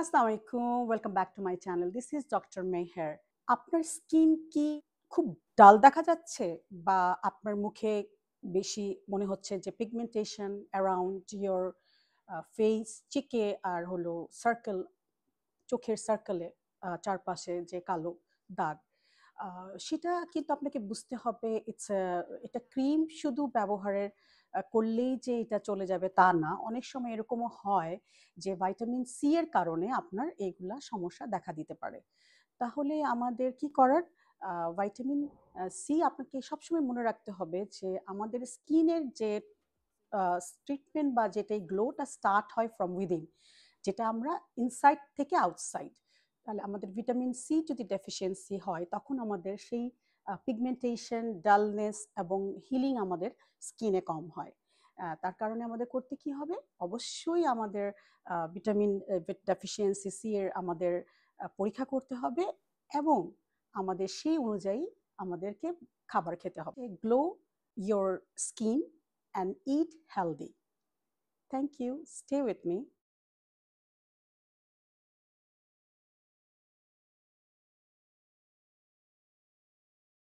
আসসালামু আলাইকুম, welcome back to my channel. This is doctor Meher. আপনার স্কিন কি খুব ডাল দেখা যাচ্ছে, বা আপনার মুখে বেশি মনে হচ্ছে যে পিগমেন্টেশন অ্যারাউন্ড ইয়োর ফেস, চিকে, আর হলো সার্কেল, চোখের সার্কেলে চারপাশে যে কালো দাগ, সেটা কিন্তু আপনাকে বুঝতে হবে। এটা ক্রিম শুধু ব্যবহারের করলেই যে এটা চলে যাবে তা না। অনেক সময় এরকমও হয় যে ভাইটামিন সি এর কারণে আপনার এইগুলা সমস্যা দেখা দিতে পারে। তাহলে আমাদের কি করার? ভাইটামিন সি আপনাকে সবসময় মনে রাখতে হবে যে আমাদের স্কিনের যে ট্রিটমেন্ট বা যেটাই গ্লোটা স্টার্ট হয় ফ্রম উইদিন, যেটা আমরা ইনসাইড থেকে আউটসাইড। তাহলে আমাদের ভিটামিন সি যদি ডেফিসিয়েন্সি হয় তখন আমাদের সেই পিগমেন্টেশন, ডালনেস এবং হিলিং আমাদের স্কিনে কম হয়। তার কারণে আমাদের করতে কি হবে? অবশ্যই আমাদের ভিটামিন ডেফিসিয়েন্সি সি এর আমাদের পরীক্ষা করতে হবে, এবং আমাদের সেই অনুযায়ী আমাদেরকে খাবার খেতে হবে। Glow your skin and eat healthy. Thank you. Stay with me.